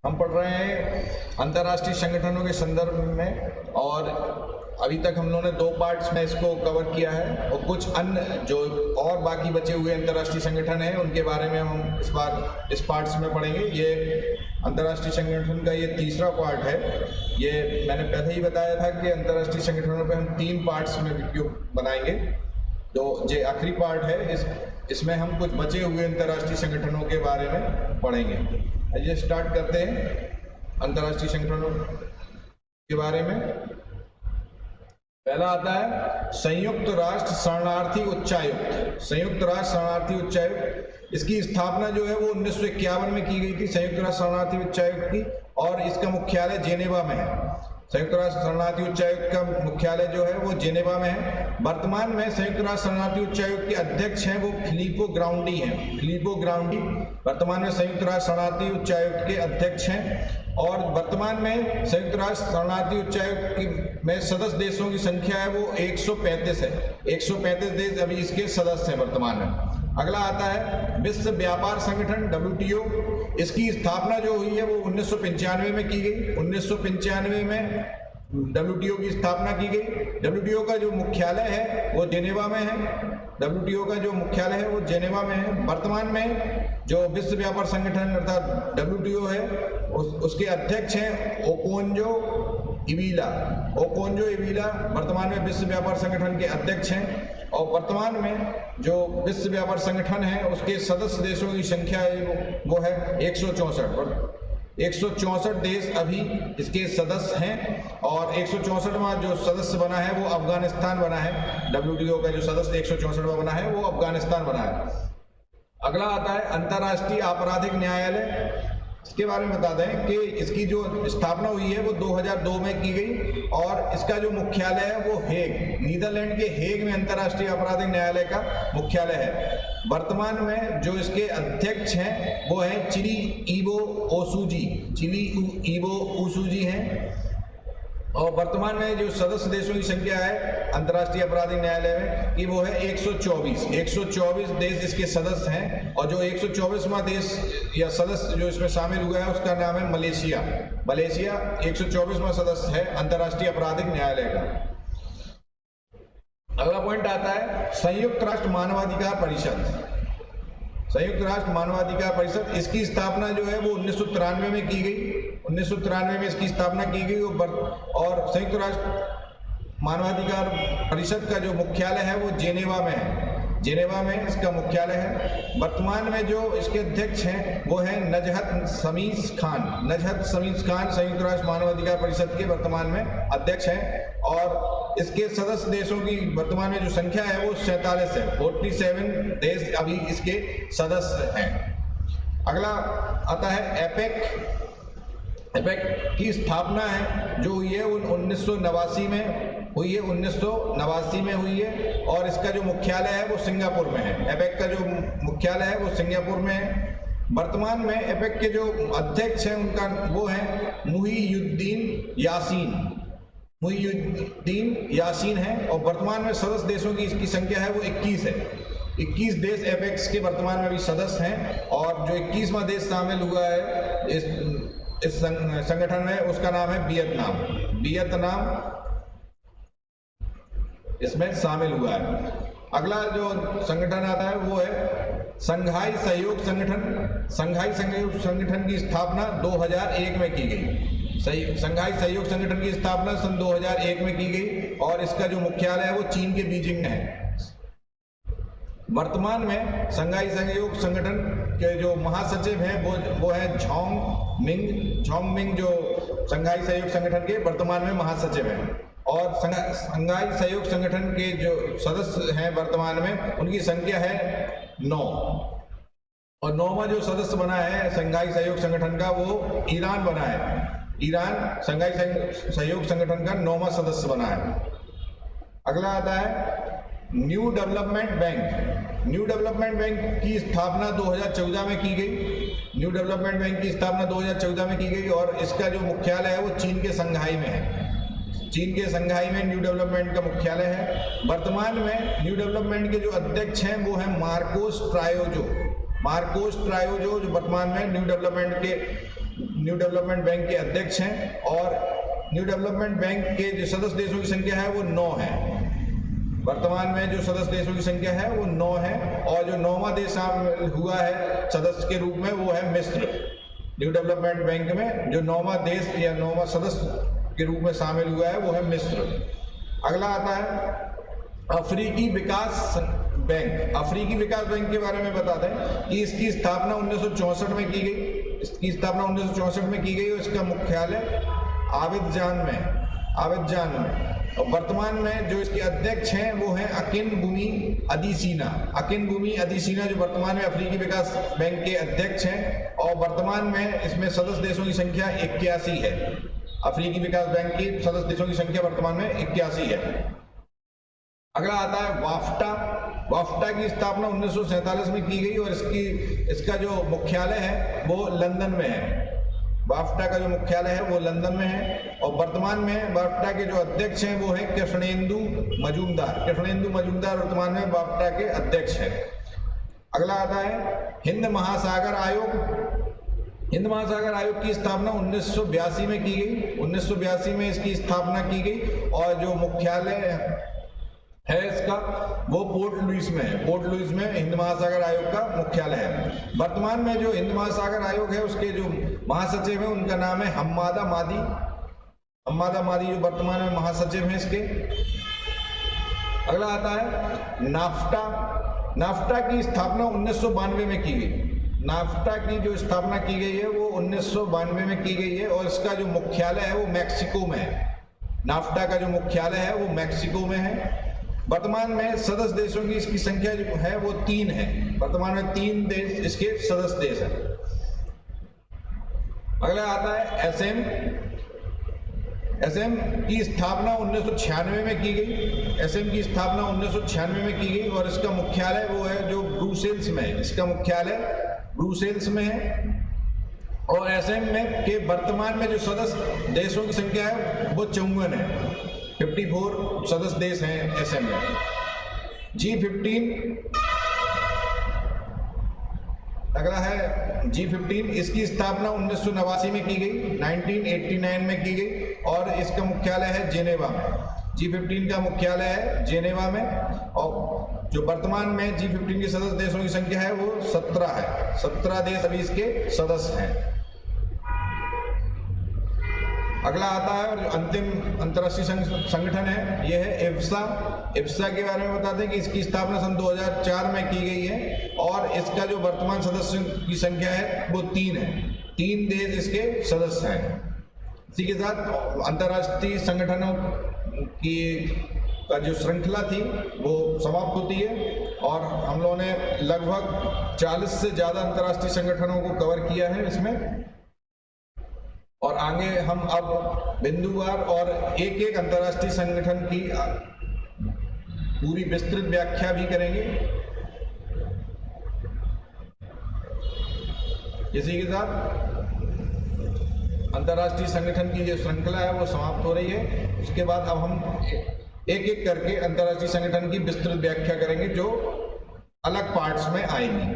हम पढ़ रहे हैं अंतर्राष्ट्रीय संगठनों के संदर्भ में, और अभी तक हम लोगों ने 2 पार्ट्स में इसको कवर किया है, और कुछ अन्य जो और बाकी बचे हुए अंतर्राष्ट्रीय संगठन हैं उनके बारे में हम इस पार्ट्स में पढ़ेंगे। ये अंतर्राष्ट्रीय संगठन का ये तीसरा पार्ट है। ये मैंने पहले ही बताया था कि अंतर्राष्ट्रीय संगठनों पे हम 3 पार्ट्स में वीडियो बनाएंगे। तो ये आखिरी पार्ट है, इसमें हम कुछ बचे हुए अंतर्राष्ट्रीय संगठनों के बारे में पढ़ेंगे। आइए स्टार्ट करते हैं अंतर्राष्ट्रीय संगठनों के बारे में। पहला आता है संयुक्त राष्ट्र शरणार्थी उच्चायुक्त। संयुक्त राष्ट्र शरणार्थी उच्चायुक्त, इसकी स्थापना जो है वो 1951 में की गई थी, संयुक्त राष्ट्र शरणार्थी उच्चायुक्त की, और इसका मुख्यालय जेनेवा में है। संयुक्त राष्ट्र शरणार्थी उच्चायुक्त का मुख्यालय जो है वो जेनेवा में है। वर्तमान में संयुक्त राष्ट्र शरणार्थी उच्चायुक्त के अध्यक्ष हैं वो फिलिपो ग्रांडी हैं। फिलिपो ग्रांडी वर्तमान में संयुक्त राष्ट्र शरणार्थी उच्चायुक्त के अध्यक्ष हैं। और वर्तमान में संयुक्त राष्ट्र शरणार्थी उच्चायुक्त में सदस्य देशों की संख्या है वो 135 है। 135 देश अभी इसके सदस्य हैं वर्तमान में। अगला आता है विश्व व्यापार संगठन WTO। इसकी स्थापना जो हुई है वो 1995 में की गई। 1995 में WTO की स्थापना की गई। WTO का जो मुख्यालय है वो जेनेवा में है। WTO का जो मुख्यालय है वो जेनेवा में है। वर्तमान में जो विश्व व्यापार संगठन अर्थात WTO है उसके अध्यक्ष हैं ओकोंजो इविला। ओकोंजो इविला वर्तमान में विश्व व्यापार संगठन के अध्यक्ष हैं। और वर्तमान में जो विश्व व्यापार संगठन है उसके सदस्य देशों की संख्या है वो है 164। 164 देश अभी इसके सदस्य हैं, और 164वां जो सदस्य बना है वो अफगानिस्तान बना है। WTO का जो सदस्य 164वां बना है वो अफगानिस्तान बना है। अगला आता है अंतर्राष्ट्रीय आपराधिक न्यायालय। इसके बारे में बता दें कि इसकी जो स्थापना हुई है वो 2002 में की गई, और इसका जो मुख्यालय है वो हेग, नीदरलैंड के हेग में अंतर्राष्ट्रीय आपराधिक न्यायालय का मुख्यालय है। वर्तमान में जो इसके अध्यक्ष हैं वो हैं चिली इबो ओसुजी। चिली इबो ओसुजी हैं। और वर्तमान में जो सदस्य देशों की संख्या है अंतर्राष्ट्रीय आपराधिक न्यायालय में कि वो है 124। 124 देश इसके सदस्य हैं, और जो 124वां देश या सदस्य जो इसमें शामिल हुआ है उसका नाम है मलेशिया। मलेशिया 124वां सदस्य है अंतर्राष्ट्रीय आपराधिक न्यायालय का। अगला पॉइंट आता है संयुक्त राष्ट्र मानवाधिकार परिषद। संयुक्त राष्ट्र मानवाधिकार परिषद, इसकी स्थापना जो है वो 1993 में की गई। 1993 में इसकी स्थापना की गई, और संयुक्त राष्ट्र मानवाधिकार परिषद का जो मुख्यालय है वो जेनेवा में है। जेनेवा में इसका मुख्यालय है। वर्तमान में जो इसके अध्यक्ष हैं वो हैं नजहत शमीस खान। नजहत शमीस खान संयुक्त राष्ट्र मानवाधिकार परिषद के वर्तमान में अध्यक्ष हैं, और इसके सदस्य देशों की वर्तमान में जो संख्या है वो 47 है। 47 देश अभी इसके सदस्य हैं। अगला आता है एपेक। एपेक की स्थापना है जो हुई है 1989 में हुई है। 1989 में हुई है, और इसका जो मुख्यालय है वो सिंगापुर में है। एपेक का जो मुख्यालय है वो सिंगापुर में है। वर्तमान में एपेक के जो अध्यक्ष हैं उनका वो है मुहीयुद्दीन यासीन। मुहीयुद्दीन यासीन है, और वर्तमान में सदस्य देशों की इसकी संख्या है वो 21 है। 21 देश एपेक्स के वर्तमान में भी सदस्य हैं, और जो 21वां देश शामिल हुआ है इस संगठन में उसका नाम है वियतनाम। वियतनाम इसमें शामिल हुआ है। अगला जो संगठन आता है वो है संघाई सहयोग संगठन। संघाई सहयोग संगठन की स्थापना 2001 में की गई। संघाई सहयोग संगठन की स्थापना सन 2001 में की गई, और इसका जो मुख्यालय है वो चीन के बीजिंग में है। वर्तमान में संघाई सहयोग संगठन के जो महासचिव हैं वो है झोंग मिंग जो संघाई सहयोग संगठन के वर्तमान में महासचिव हैं। और संघाई सहयोग संगठन के जो सदस्य हैं वर्तमान में उनकी संख्या है 9, और 9वां जो सदस्य बना है संघाई सहयोग संगठन का वो ईरान बना है। ईरान संघाई सहयोग संगठन का 9वां सदस्य बना है। अगला आता है new development bank. New development bank की स्थापना 2014 में की गई। न्यू डेवलपमेंट बैंक की स्थापना 2014 में की गई, और इसका जो मुख्यालय है वो चीन के संघाई में है। चीन के संघाई में न्यू डेवलपमेंट का मुख्यालय है। वर्तमान में न्यू डेवलपमेंट के जो अध्यक्ष हैं वो हैं मार्कोस ट्रायोजो। मार्कोस ट्रायोजो जो वर्तमान में न्यू डेवलपमेंट के न्यू डेवलपमेंट बैंक के अध्यक्ष हैं और न्यू डेवलपमेंट बैंक के जो सदस्य देशों की संख्या है वो 9 है। वर्तमान में जो सदस्य देशों की संख्या है वो 9 है और जो 9वां देश शामिल हुआ है सदस्य के रूप में वो है मिस्र। न्यू डेवलपमेंट बैंक में जो 9वां देश या 9वां सदस्य के रूप में शामिल हुआ है वो है मिस्र। अगला आता है अफ्रीकी विकास बैंक। अफ्रीकी विकास बैंक के बारे में बताते हैं कि इसकी स्थापना 1964 में की गई। इसकी स्थापना 1964 में की गई और इसका मुख्यालय आबिदजान में और वर्तमान में जो इसके अध्यक्ष हैं वो हैं अकिनवुमी अदिसीना। अकिनवुमी अदिसीना जो वर्तमान में अफ्रीकी विकास बैंक के अध्यक्ष हैं और वर्तमान में इसमें सदस्य देशों की संख्या 81 है। अफ्रीकी विकास बैंक की सदस्य देशों की संख्या वर्तमान में 81 है। अगला आता है वाफ्टा। वाफ्टा की स्थापना 1947 में की गई और इसका जो मुख्यालय है वो लंदन में है। वाफ्टा का जो मुख्यालय है वो लंदन में है और वर्तमान में वाफ्टा के जो अध्यक्ष हैं वो है कृष्णेंदु मजूमदार। कृष्णेंदु मजूमदार वर्तमान में वाफ्टा के अध्यक्ष हैं। अगला आता है हिंद महासागर आयोग। हिंद महासागर आयोग की स्थापना 1982 में की गई। 1982 में इसकी स्थापना की गई और जो मुख्यालय है इसका वो पोर्ट लुइस में है। पोर्ट लुइस में हिंद महासागर आयोग का मुख्यालय है। वर्तमान में जो हिंद महासागर आयोग है उसके जो महासचिव हैं उनका नाम है हम्मादा मादी। हम्मादा मादी जो वर्तमान में महासचिव हैं इसके। अगला आता है नाफ्टा। नाफ्टा की स्थापना 1992 में की गई। नाफ्टा की जो स्थापना की गई है वो 1992 में की गई है और इसका जो मुख्यालय है वो मैक्सिको में है। नाफ्टा का जो मुख्यालय है वो मैक्सिको में है। वर्तमान में सदस्य देशों की इसकी संख्या जो है वो 3 है। वर्तमान में 3 देश इसके सदस्य देश हैं। अगला आता है एसएम। एसएम की स्थापना 1996 में की गई। एसएम की स्थापना 1996 में की गई और इसका मुख्यालय वो है जो ब्रुसेल्स में है। इसका मुख्यालय ब्रुसेल्स में है और एसएम में के वर्तमान में जो सदस्य देशों की संख्या है वो 54 है। 54 सदस्य देश हैं एसएम में। G15 अगला है G15। इसकी स्थापना 1989 में की गई। 1989 में की गई और इसका मुख्यालय है जेनेवा में। G15 का मुख्यालय है जेनेवा में और जो वर्तमान में G15 के सदस्य देशों की संख्या है वो 17 है। 17 देश अभी इसके सदस्य हैं। अगला आता है और जो अंतिम अंतर्राष्ट्रीय संगठन है ये है इफ्सा। इफ्सा के बारे में बताते हैं कि इसकी स्थापना सन 2004 में की गई है और इसका जो वर्तमान सदस्यों की संख्या है वो 3 है। 3 देश इसके सदस्य हैं। इसी के साथ अंतर्राष्ट्रीय संगठनों की का जो श्रृंखला थी वो समाप्त होती है और हम लोगों ने लगभग 40 से ज़्यादा अंतर्राष्ट्रीय संगठनों को कवर किया है इसमें और आगे हम अब बिंदुवार और एक अंतर्राष्ट्रीय संगठन की पूरी विस्तृत व्याख्या भी करेंगे। इसी के साथ अंतर्राष्ट्रीय संगठन की जो श्रृंखला है वो समाप्त हो रही है। उसके बाद अब हम एक करके अंतर्राष्ट्रीय संगठन की विस्तृत व्याख्या करेंगे जो अलग पार्ट्स में आएंगी।